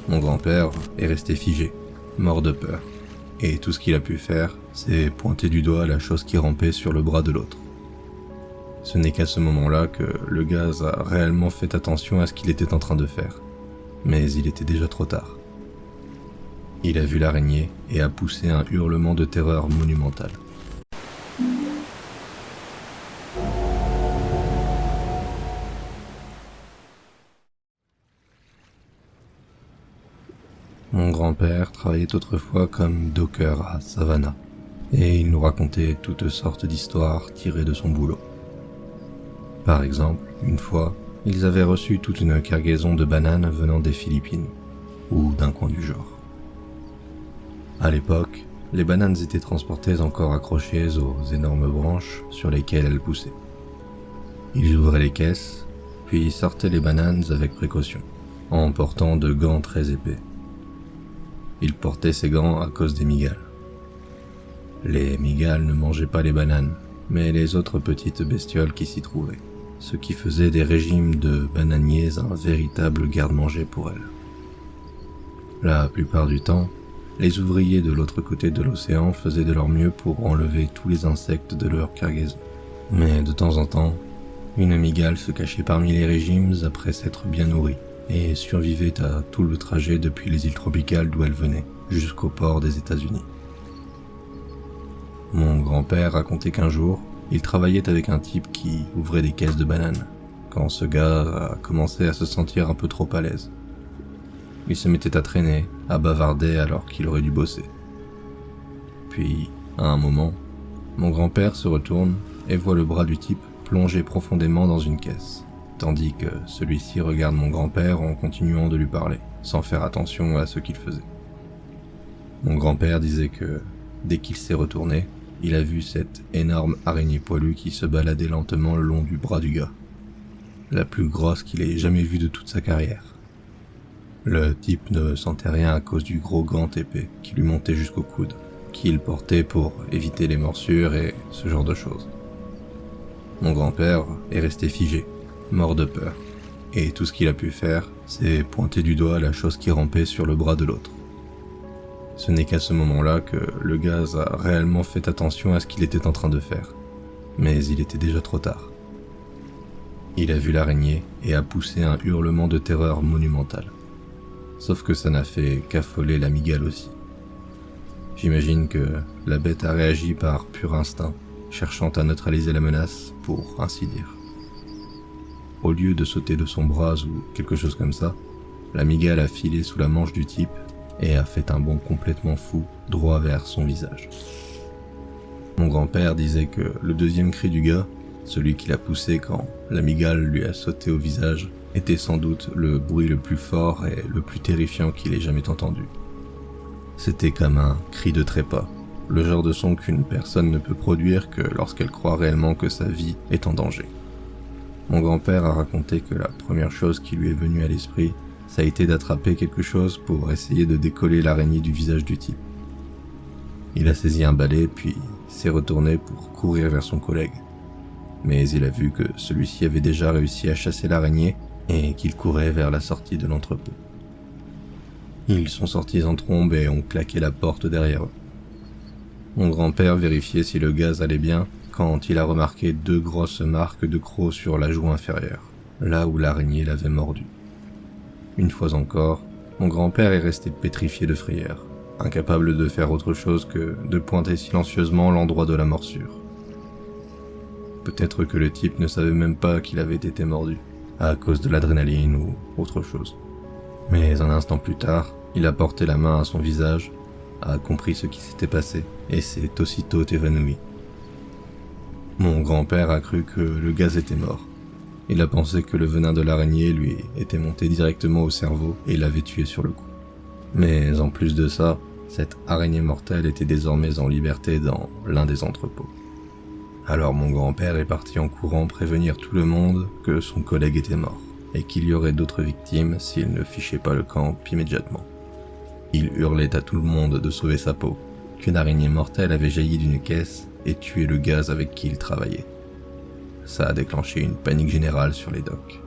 Mon grand-père est resté figé, mort de peur. Et tout ce qu'il a pu faire, c'est pointer du doigt la chose qui rampait sur le bras de l'autre. Ce n'est qu'à ce moment-là que le gaz a réellement fait attention à ce qu'il était en train de faire. Mais il était déjà trop tard. Il a vu l'araignée et a poussé un hurlement de terreur monumental. Mon grand-père travaillait autrefois comme docker à Savannah, et il nous racontait toutes sortes d'histoires tirées de son boulot. Par exemple, une fois, ils avaient reçu toute une cargaison de bananes venant des Philippines, ou d'un coin du genre. À l'époque, les bananes étaient transportées encore accrochées aux énormes branches sur lesquelles elles poussaient. Ils ouvraient les caisses, puis sortaient les bananes avec précaution, en portant de gants très épais. Ils portaient ces gants à cause des migales. Les migales ne mangeaient pas les bananes, mais les autres petites bestioles qui s'y trouvaient, ce qui faisait des régimes de bananiers un véritable garde-manger pour elles. La plupart du temps, les ouvriers de l'autre côté de l'océan faisaient de leur mieux pour enlever tous les insectes de leur cargaison. Mais de temps en temps, une migale se cachait parmi les régimes après s'être bien nourrie, et survivait à tout le trajet depuis les îles tropicales d'où elle venait, jusqu'au port des États-Unis. Mon grand-père racontait qu'un jour, il travaillait avec un type qui ouvrait des caisses de bananes, quand ce gars a commencé à se sentir un peu trop à l'aise. Il se mettait à traîner, à bavarder alors qu'il aurait dû bosser. Puis, à un moment, mon grand-père se retourne et voit le bras du type plongé profondément dans une caisse, tandis que celui-ci regarde mon grand-père en continuant de lui parler, sans faire attention à ce qu'il faisait. Mon grand-père disait que, dès qu'il s'est retourné, il a vu cette énorme araignée poilue qui se baladait lentement le long du bras du gars, la plus grosse qu'il ait jamais vue de toute sa carrière. Le type ne sentait rien à cause du gros gant épais qui lui montait jusqu'au coude, qu'il portait pour éviter les morsures et ce genre de choses. Mon grand-père est resté figé, mort de peur, et tout ce qu'il a pu faire, c'est pointer du doigt la chose qui rampait sur le bras de l'autre. Ce n'est qu'à ce moment-là que le gaz a réellement fait attention à ce qu'il était en train de faire, mais il était déjà trop tard. Il a vu l'araignée et a poussé un hurlement de terreur monumental. Sauf que ça n'a fait qu'affoler la migale aussi. J'imagine que la bête a réagi par pur instinct, cherchant à neutraliser la menace, pour ainsi dire. Au lieu de sauter de son bras ou quelque chose comme ça, la migale a filé sous la manche du type et a fait un bond complètement fou droit vers son visage. Mon grand-père disait que le deuxième cri du gars, celui qu'il a poussé quand la migale lui a sauté au visage, était sans doute le bruit le plus fort et le plus terrifiant qu'il ait jamais entendu. C'était comme un cri de trépas, le genre de son qu'une personne ne peut produire que lorsqu'elle croit réellement que sa vie est en danger. Mon grand-père a raconté que la première chose qui lui est venue à l'esprit, ça a été d'attraper quelque chose pour essayer de décoller l'araignée du visage du type. Il a saisi un balai puis s'est retourné pour courir vers son collègue. Mais il a vu que celui-ci avait déjà réussi à chasser l'araignée et qu'il courait vers la sortie de l'entrepôt. Ils sont sortis en trombe et ont claqué la porte derrière eux. Mon grand-père vérifiait si le gaz allait bien quand il a remarqué 2 grosses marques de crocs sur la joue inférieure, là où l'araignée l'avait mordu. Une fois encore, mon grand-père est resté pétrifié de frayeur, incapable de faire autre chose que de pointer silencieusement l'endroit de la morsure. Peut-être que le type ne savait même pas qu'il avait été mordu, à cause de l'adrénaline ou autre chose. Mais un instant plus tard, il a porté la main à son visage, a compris ce qui s'était passé et s'est aussitôt évanoui. Mon grand-père a cru que le gaz était mort. Il a pensé que le venin de l'araignée lui était monté directement au cerveau et l'avait tué sur le coup. Mais en plus de ça, cette araignée mortelle était désormais en liberté dans l'un des entrepôts. Alors mon grand-père est parti en courant prévenir tout le monde que son collègue était mort, et qu'il y aurait d'autres victimes s'il ne fichait pas le camp immédiatement. Il hurlait à tout le monde de sauver sa peau, qu'une araignée mortelle avait jailli d'une caisse et tué le gaz avec qui il travaillait. Ça a déclenché une panique générale sur les docks.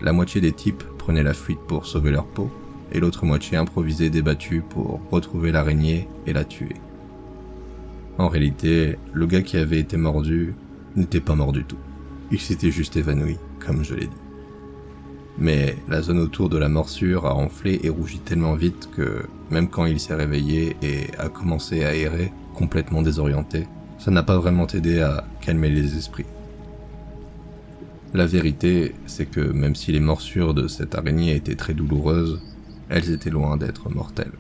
La moitié des types prenaient la fuite pour sauver leur peau, et l'autre moitié improvisée débattue pour retrouver l'araignée et la tuer. En réalité, le gars qui avait été mordu n'était pas mort du tout. Il s'était juste évanoui, comme je l'ai dit. Mais la zone autour de la morsure a enflé et rougi tellement vite que, même quand il s'est réveillé et a commencé à errer, complètement désorienté, ça n'a pas vraiment aidé à calmer les esprits. La vérité, c'est que même si les morsures de cette araignée étaient très douloureuses, elles étaient loin d'être mortelles.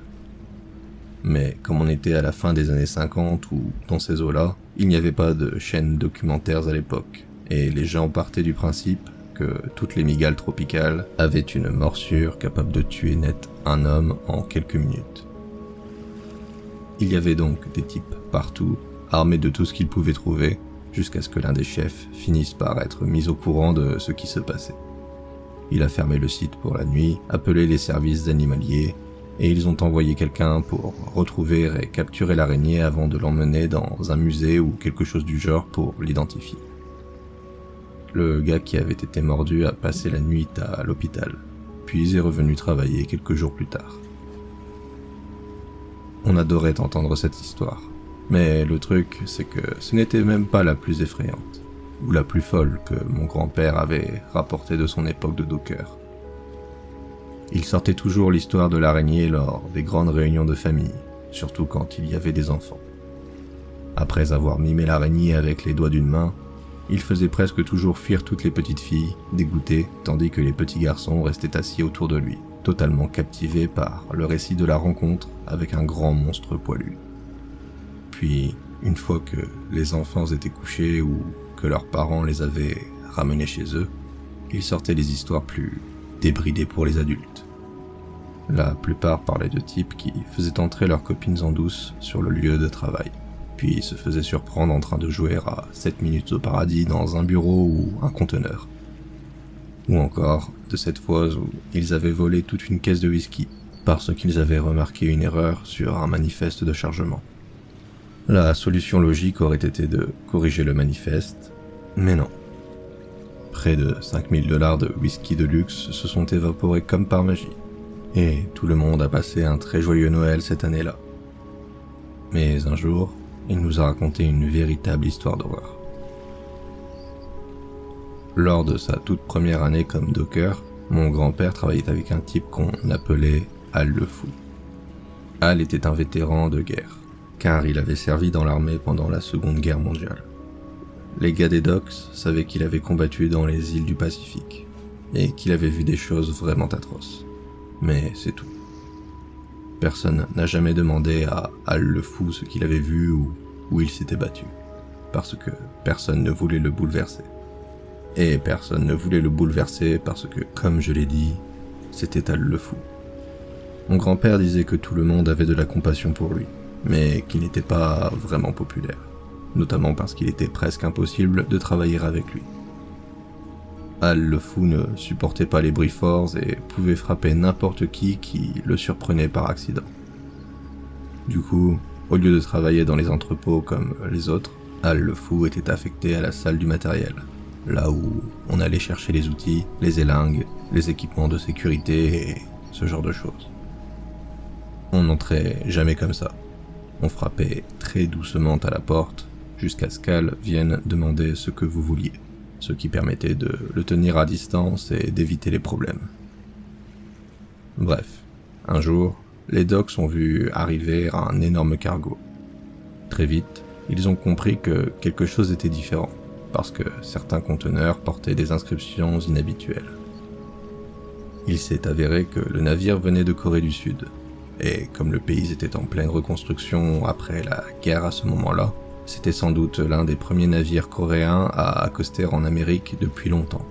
Mais comme on était à la fin des années 50 ou dans ces eaux-là, il n'y avait pas de chaînes documentaires à l'époque, et les gens partaient du principe que toutes les mygales tropicales avaient une morsure capable de tuer net un homme en quelques minutes. Il y avait donc des types partout, armés de tout ce qu'ils pouvaient trouver, jusqu'à ce que l'un des chefs finisse par être mis au courant de ce qui se passait. Il a fermé le site pour la nuit, appelé les services animaliers, et ils ont envoyé quelqu'un pour retrouver et capturer l'araignée avant de l'emmener dans un musée ou quelque chose du genre pour l'identifier. Le gars qui avait été mordu a passé la nuit à l'hôpital, puis est revenu travailler quelques jours plus tard. On adorait entendre cette histoire, mais le truc c'est que ce n'était même pas la plus effrayante, ou la plus folle que mon grand-père avait rapportée de son époque de docker. Il sortait toujours l'histoire de l'araignée lors des grandes réunions de famille, surtout quand il y avait des enfants. Après avoir mimé l'araignée avec les doigts d'une main, il faisait presque toujours fuir toutes les petites filles, dégoûtées, tandis que les petits garçons restaient assis autour de lui, totalement captivés par le récit de la rencontre avec un grand monstre poilu. Puis, une fois que les enfants étaient couchés ou que leurs parents les avaient ramenés chez eux, ils sortaient des histoires plus débridées pour les adultes. La plupart parlaient de types qui faisaient entrer leurs copines en douce sur le lieu de travail, puis se faisaient surprendre en train de jouer à 7 minutes au paradis dans un bureau ou un conteneur. Ou encore de cette fois où ils avaient volé toute une caisse de whisky parce qu'ils avaient remarqué une erreur sur un manifeste de chargement. La solution logique aurait été de corriger le manifeste, mais non. Près de 5000 $ de whisky de luxe se sont évaporés comme par magie, et tout le monde a passé un très joyeux Noël cette année-là. Mais un jour, il nous a raconté une véritable histoire d'horreur. Lors de sa toute première année comme docker, mon grand-père travaillait avec un type qu'on appelait Al le Fou. Al était un vétéran de guerre, car il avait servi dans l'armée pendant la Seconde Guerre mondiale. Les gars des docks savaient qu'il avait combattu dans les îles du Pacifique, et qu'il avait vu des choses vraiment atroces. Mais c'est tout. Personne n'a jamais demandé à Al le Fou ce qu'il avait vu ou où il s'était battu, parce que personne ne voulait le bouleverser. Et personne ne voulait le bouleverser parce que, comme je l'ai dit, c'était Al le Fou. Mon grand-père disait que tout le monde avait de la compassion pour lui, mais qu'il n'était pas vraiment populaire, notamment parce qu'il était presque impossible de travailler avec lui. Al le Fou ne supportait pas les bruits forts et pouvait frapper n'importe qui le surprenait par accident. Du coup, au lieu de travailler dans les entrepôts comme les autres, Al le Fou était affecté à la salle du matériel, là où on allait chercher les outils, les élingues, les équipements de sécurité et ce genre de choses. On n'entrait jamais comme ça. On frappait très doucement à la porte jusqu'à ce qu'Al vienne demander ce que vous vouliez, ce qui permettait de le tenir à distance et d'éviter les problèmes. Bref, un jour, les docks ont vu arriver un énorme cargo. Très vite, ils ont compris que quelque chose était différent, parce que certains conteneurs portaient des inscriptions inhabituelles. Il s'est avéré que le navire venait de Corée du Sud, et comme le pays était en pleine reconstruction après la guerre à ce moment-là, c'était sans doute l'un des premiers navires coréens à accoster en Amérique depuis longtemps.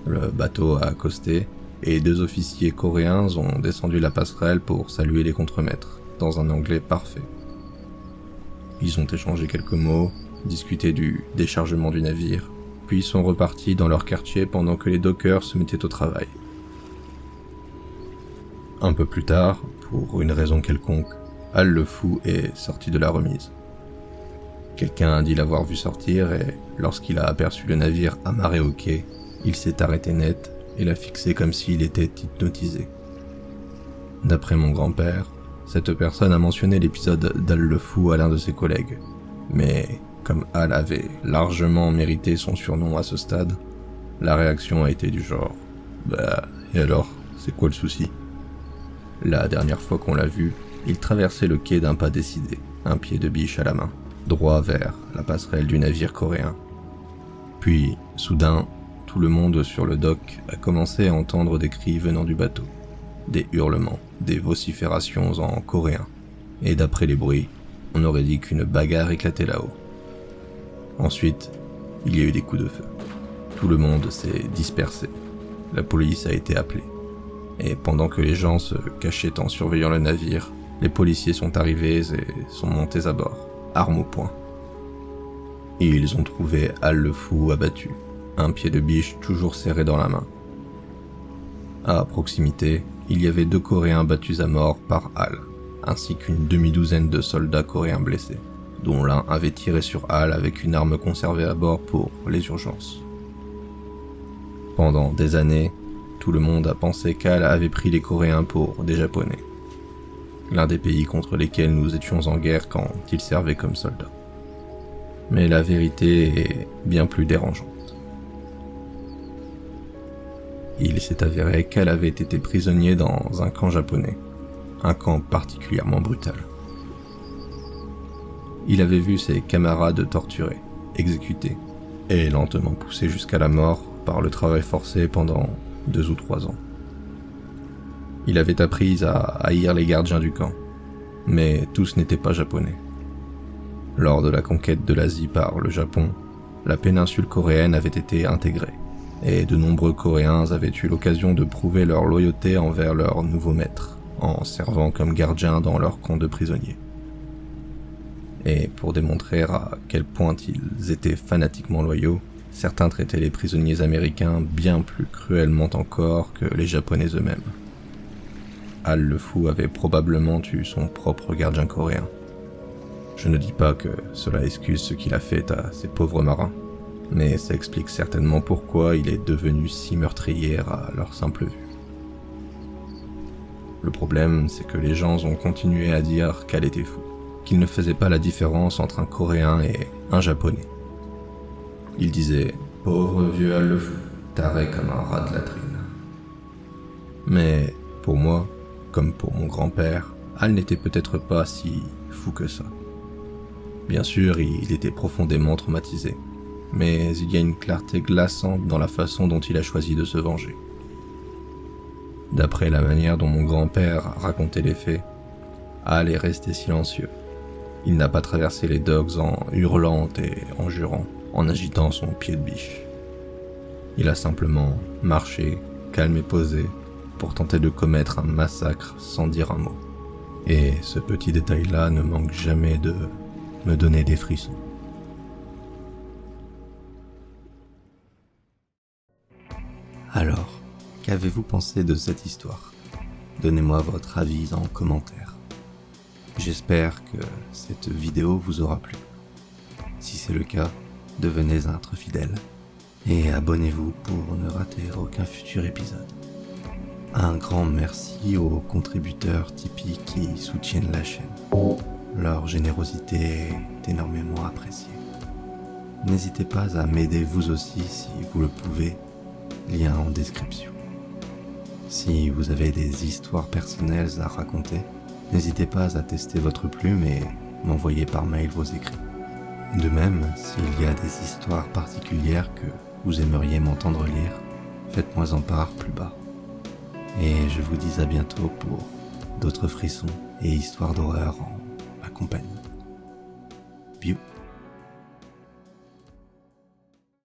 Le bateau a accosté, et 2 officiers coréens ont descendu la passerelle pour saluer les contremaîtres, dans un anglais parfait. Ils ont échangé quelques mots, discuté du déchargement du navire, puis sont repartis dans leur quartier pendant que les dockers se mettaient au travail. Un peu plus tard, pour une raison quelconque, Al le Fou est sorti de la remise. Quelqu'un a dit l'avoir vu sortir et, lorsqu'il a aperçu le navire amarré au quai, il s'est arrêté net et l'a fixé comme s'il était hypnotisé. D'après mon grand-père, cette personne a mentionné l'épisode d'Al le Fou à l'un de ses collègues, mais comme Al avait largement mérité son surnom à ce stade, la réaction a été du genre « Bah, et alors, c'est quoi le souci ?» La dernière fois qu'on l'a vu, il traversait le quai d'un pas décidé, un pied de biche à la main, droit vers la passerelle du navire coréen. Puis, soudain, tout le monde sur le dock a commencé à entendre des cris venant du bateau, des hurlements, des vociférations en coréen, et d'après les bruits, on aurait dit qu'une bagarre éclatait là-haut. Ensuite, il y a eu des coups de feu. Tout le monde s'est dispersé. La police a été appelée. Et pendant que les gens se cachaient en surveillant le navire, les policiers sont arrivés et sont montés à bord, armes au poing. Et ils ont trouvé Al le Fou abattu, un pied de biche toujours serré dans la main. À proximité, il y avait 2 Coréens battus à mort par Al, ainsi qu'une demi-douzaine de soldats coréens blessés, dont l'un avait tiré sur Al avec une arme conservée à bord pour les urgences. Pendant des années, tout le monde a pensé qu'Al avait pris les Coréens pour des Japonais, l'un des pays contre lesquels nous étions en guerre quand ils servaient comme soldats. Mais la vérité est bien plus dérangeante. Il s'est avéré qu'Al avait été prisonnier dans un camp japonais, un camp particulièrement brutal. Il avait vu ses camarades torturés, exécutés, et lentement poussés jusqu'à la mort par le travail forcé pendant 2 ou 3 ans. Il avait appris à haïr les gardiens du camp, mais tous n'étaient pas japonais. Lors de la conquête de l'Asie par le Japon, la péninsule coréenne avait été intégrée, et de nombreux Coréens avaient eu l'occasion de prouver leur loyauté envers leur nouveau maître, en servant comme gardiens dans leur camp de prisonniers. Et pour démontrer à quel point ils étaient fanatiquement loyaux, certains traitaient les prisonniers américains bien plus cruellement encore que les Japonais eux-mêmes. Al le Fou avait probablement eu son propre gardien coréen. Je ne dis pas que cela excuse ce qu'il a fait à ces pauvres marins, mais ça explique certainement pourquoi il est devenu si meurtrier à leur simple vue. Le problème, c'est que les gens ont continué à dire qu'Al était fou, qu'il ne faisait pas la différence entre un Coréen et un Japonais. Ils disaient « Pauvre vieux Al le Fou, taré comme un rat de latrine ». Mais pour moi, comme pour mon grand-père, Al n'était peut-être pas si fou que ça. Bien sûr, il était profondément traumatisé, mais il y a une clarté glaçante dans la façon dont il a choisi de se venger. D'après la manière dont mon grand-père racontait les faits, Al est resté silencieux. Il n'a pas traversé les docks en hurlant et en jurant, en agitant son pied de biche. Il a simplement marché, calme et posé, pour tenter de commettre un massacre sans dire un mot. Et ce petit détail-là ne manque jamais de me donner des frissons. Alors, qu'avez-vous pensé de cette histoire ? Donnez-moi votre avis en commentaire. J'espère que cette vidéo vous aura plu. Si c'est le cas, devenez un fidèle et abonnez-vous pour ne rater aucun futur épisode. Un grand merci aux contributeurs Tipeee qui soutiennent la chaîne. Leur générosité est énormément appréciée. N'hésitez pas à m'aider vous aussi si vous le pouvez, lien en description. Si vous avez des histoires personnelles à raconter, n'hésitez pas à tester votre plume et m'envoyer par mail vos écrits. De même, s'il y a des histoires particulières que vous aimeriez m'entendre lire, faites-moi en part plus bas. Et je vous dis à bientôt pour d'autres frissons et histoires d'horreur en ma compagnie. Biou.